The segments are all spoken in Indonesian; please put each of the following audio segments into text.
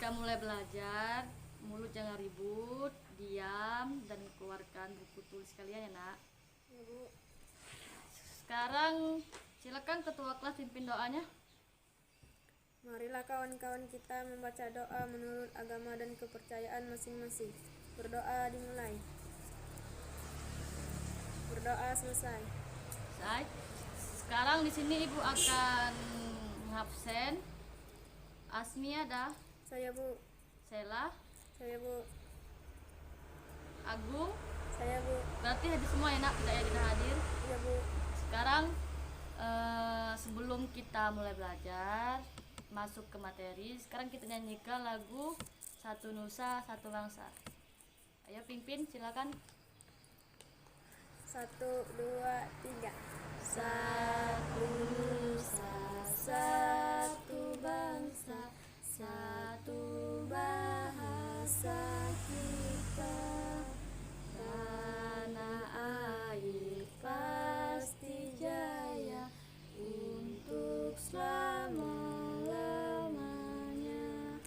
kita mulai belajar, mulut jangan ribut, diam, dan keluarkan buku tulis kalian ya nak. Ya, Bu. Sekarang silakan ketua kelas pimpin doanya. Marilah kawan-kawan kita membaca doa menurut agama dan kepercayaan masing-masing. Berdoa dimulai. Berdoa selesai. Selesai. Sekarang di sini ibu akan mengabsen. Asmi ada, Saya, Bu. Sela, Saya, Bu. Agung. Saya, Bu. Berarti hadir semua ya nak, tidak hadir. Iya, Bu. Sekarang sebelum kita mulai belajar masuk ke materi, sekarang kita nyanyikan lagu Satu Nusa Satu Bangsa. Ayo pimpin, silakan. 1, 2, 3. Satu Nusa Satu Bangsa, satu bahasa kita, tanah air pasti jaya untuk selama-lamanya.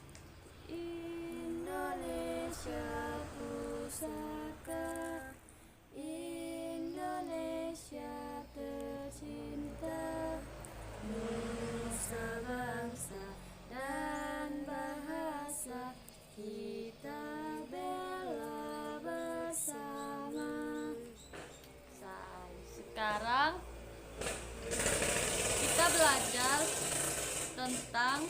Indonesia pusaka, Indonesia tercinta, nusa bangsa dan bahasa kita bela bersama. Sekarang kita belajar tentang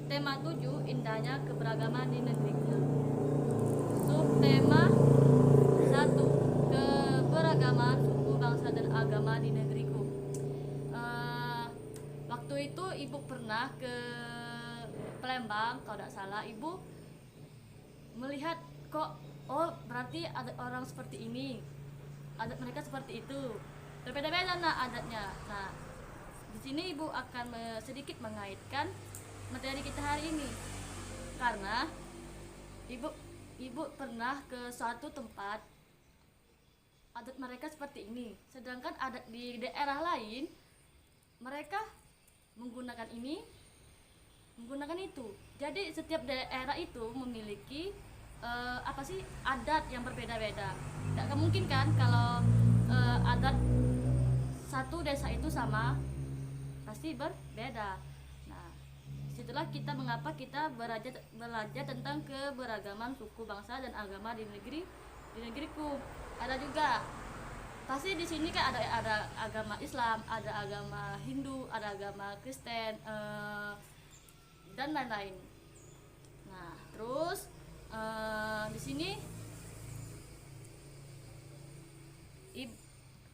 tema 7, indahnya keberagaman di negeriku. Subtema 1, keberagaman suku, bangsa, dan agama di negeriku. Waktu itu ibu pernah ke Palembang, kalau tidak salah, ibu melihat kok, oh berarti ada orang seperti ini, adat mereka seperti itu, berbeda-beda nah adatnya. Nah, di sini ibu akan sedikit mengaitkan materi kita hari ini, karena ibu pernah ke suatu tempat, adat mereka seperti ini, sedangkan adat di daerah lain mereka menggunakan ini, menggunakan itu. Jadi setiap daerah itu memiliki adat yang berbeda-beda. Tidak mungkin kan kalau adat satu desa itu sama, pasti berbeda. Nah, situlah kita mengapa kita belajar tentang keberagaman suku, bangsa, dan agama di negeriku. Ada juga pasti di sini kan ada agama Islam, ada agama Hindu, ada agama Kristen, dan lain-lain. Nah, terus di sini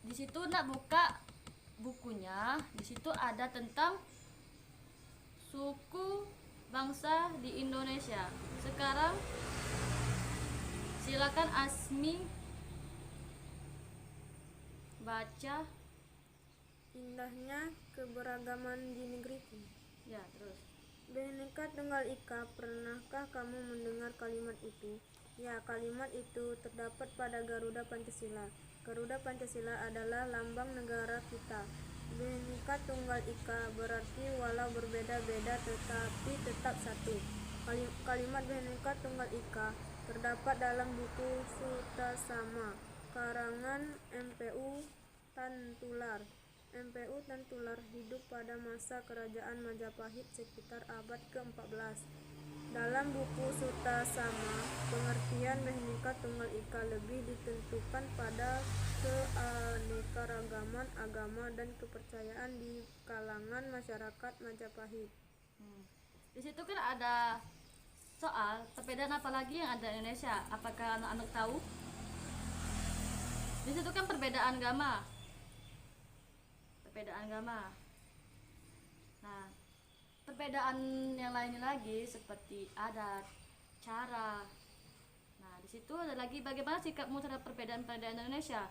di situ nak buka bukunya, di situ ada tentang suku bangsa di Indonesia. Sekarang silakan Asmi baca. Indahnya keberagaman di negeriku. Ya, terus. Bhinneka Tunggal Ika, pernahkah kamu mendengar kalimat itu? Ya, kalimat itu terdapat pada Garuda Pancasila. Garuda Pancasila adalah lambang negara kita. Bhinneka Tunggal Ika berarti walau berbeda-beda tetapi tetap satu. Kalimat Bhinneka Tunggal Ika terdapat dalam buku Sutasama karangan MPU Tantular. MPU Tantular hidup pada masa kerajaan Majapahit sekitar abad ke-14. Dalam buku Sutasama, pengertian Bhinneka Tunggal Ika lebih ditentukan pada keanekaragaman agama dan kepercayaan di kalangan masyarakat Majapahit. Di situ kan ada soal perbedaan apa lagi yang ada di Indonesia. Apakah anak-anak tahu? Di situ kan perbedaan agama. Nah, perbedaan yang lainnya lagi seperti adat, cara. Nah, di situ ada lagi bagaimana sikapmu terhadap perbedaan-perbedaan Indonesia.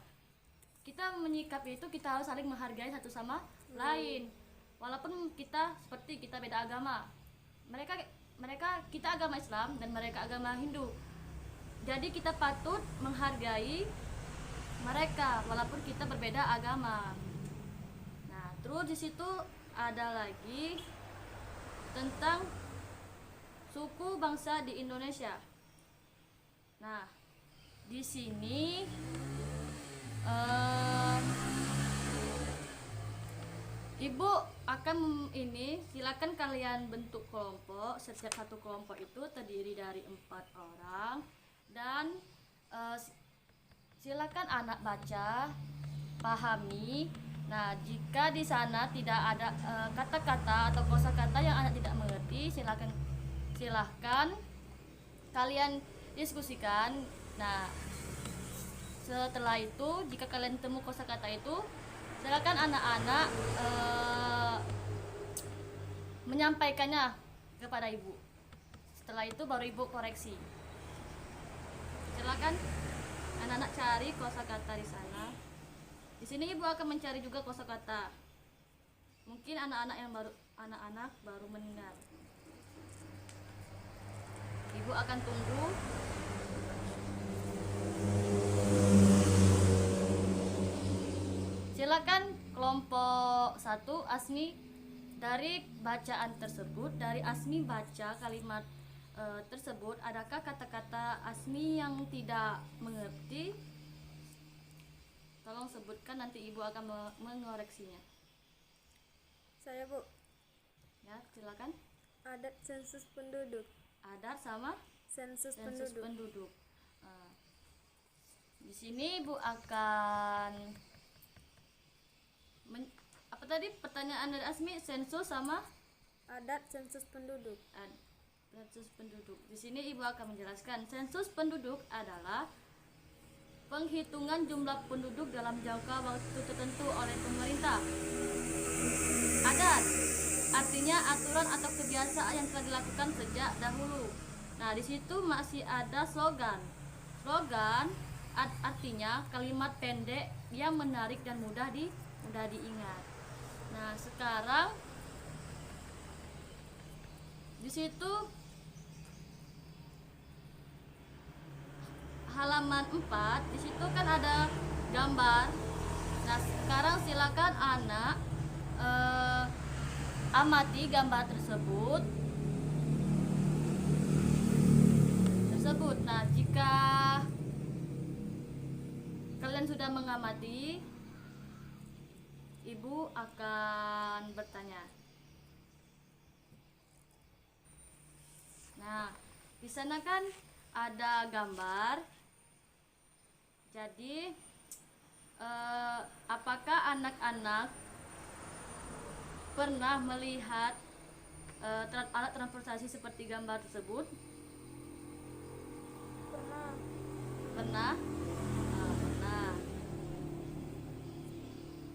Kita menyikapi itu, kita harus saling menghargai satu sama lain. Walaupun kita beda agama. Kita agama Islam dan mereka agama Hindu. Jadi kita patut menghargai mereka walaupun kita berbeda agama. Terus di situ ada lagi tentang suku bangsa di Indonesia. Nah, di sini Ibu akan silakan kalian bentuk kelompok. Setiap satu kelompok itu terdiri dari 4 orang dan silakan anak baca, pahami. Nah, jika di sana tidak ada kata-kata atau kosakata yang anak tidak mengerti, silahkan kalian diskusikan. Nah, setelah itu jika kalian temu kosakata itu, silakan anak-anak menyampaikannya kepada ibu. Setelah itu baru ibu koreksi. Silakan anak-anak cari kosakata di sana. Di sini ibu akan mencari juga kosakata. Mungkin anak-anak baru mendengar. Ibu akan tunggu. Silakan kelompok 1 Asmi, dari bacaan tersebut, dari Asmi baca kalimat tersebut, adakah kata-kata Asmi yang tidak mengerti? Tolong sebutkan, nanti ibu akan mengoreksinya. Saya, Bu. Ya, silakan. Adat sensus penduduk. Adat sama Sensus sensus penduduk. penduduk. Di sini ibu akan apa tadi pertanyaan dari Asmi? Sensus sama Adat sensus penduduk. sensus penduduk. Di sini ibu akan menjelaskan, sensus penduduk adalah penghitungan jumlah penduduk dalam jangka waktu tertentu oleh pemerintah. Adat artinya aturan atau kebiasaan yang telah dilakukan sejak dahulu. Nah, di situ masih ada slogan. Slogan artinya kalimat pendek yang menarik dan mudah diingat. Nah, sekarang di situ halaman 4, di situ kan ada gambar. Nah, sekarang silakan anak amati gambar tersebut. Nah, jika kalian sudah mengamati, ibu akan bertanya. Nah, di sana kan ada gambar. Jadi apakah anak-anak pernah melihat alat transportasi seperti gambar tersebut? Pernah? Pernah.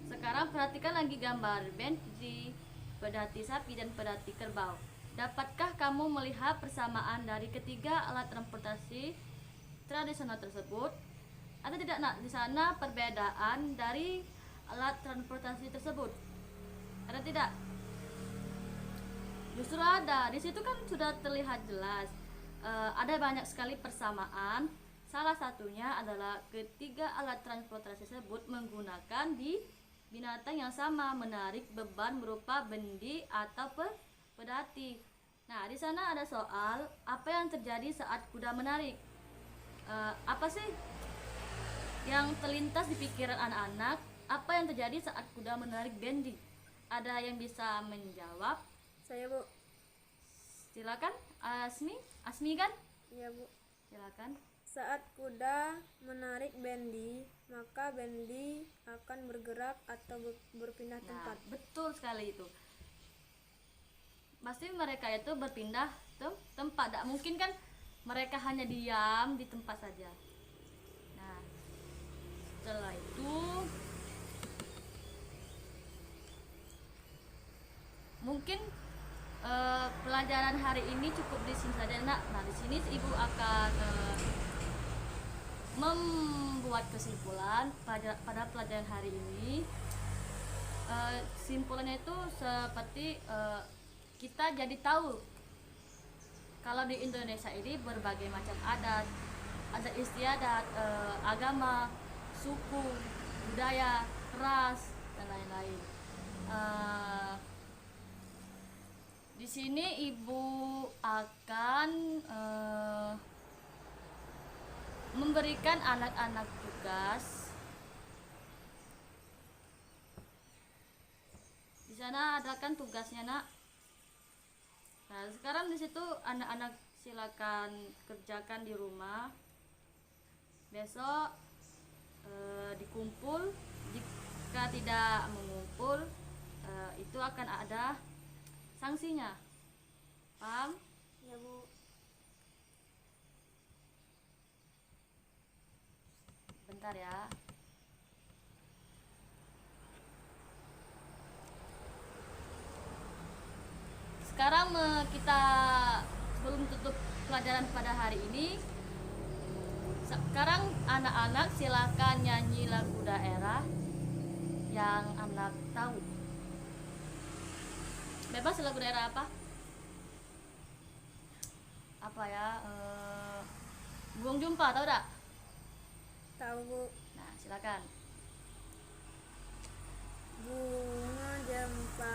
Sekarang perhatikan lagi gambar Bentley, pedati sapi, dan pedati kerbau. Dapatkah kamu melihat persamaan dari ketiga alat transportasi tradisional tersebut? Ada tidak nak di sana perbedaan dari alat transportasi tersebut? Ada tidak? Justru ada. Di situ kan sudah terlihat jelas. Ada banyak sekali persamaan. Salah satunya adalah ketiga alat transportasi tersebut menggunakan di binatang yang sama, menarik beban berupa bendi atau pedati. Nah, di sana ada soal, apa yang terjadi saat kuda menarik? Apa sih yang terlintas di pikiran anak-anak? Apa yang terjadi saat kuda menarik bendi? Ada yang bisa menjawab? Saya, Bu. Silakan, Asmi kan? Iya, Bu. Silakan. Saat kuda menarik bendi, maka bendi akan bergerak atau berpindah tempat. Nah, betul sekali itu. Pasti mereka itu berpindah tempat. Tak mungkin kan mereka hanya diam di tempat saja. Nah, setelah itu mungkin pelajaran hari ini cukup di sini saja, Nak. Nah, di sini ibu akan membuat kesimpulan pada pelajaran hari ini. Simpulannya itu seperti kita jadi tahu kalau di Indonesia ini berbagai macam adat istiadat, agama, suku, budaya, ras, dan lain-lain. Eh, di sini ibu akan memberikan anak-anak tugas. Di sana ada kan tugasnya, Nak. Nah, sekarang di situ anak-anak silakan kerjakan di rumah. Besok dikumpul. Jika tidak mengumpul, itu akan ada sanksinya. Paham? Ya, Bu. Bentar ya. Sekarang kita sebelum tutup pelajaran pada hari ini, sekarang anak-anak silakan nyanyi lagu daerah yang anak tahu. Bebas lagu daerah apa? Apa ya? Buang Jumpa, tahu tak? Tahu, Bu. Nah, silakan. Bunga jempa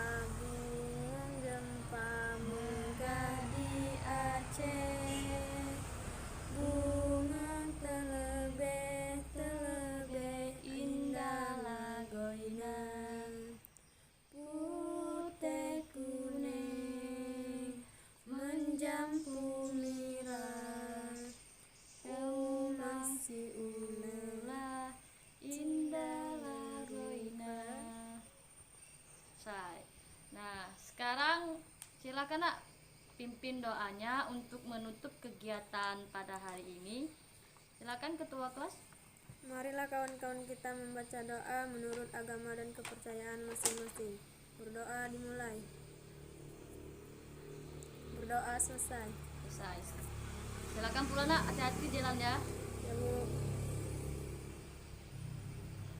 megah di Aceh. Bunga telebeh indah lagoina. Putih kuning menjampu merah. Masih ulela indah lagoina. Selesai. Nah, sekarang silakan, Nak, pimpin doanya untuk menutup kegiatan pada hari ini. Silakan ketua kelas. Marilah kawan-kawan kita membaca doa menurut agama dan kepercayaan masing-masing. Berdoa dimulai. Berdoa selesai. Selesai. Silakan pula, Nak, hati-hati jalan ya. Ya, Bu.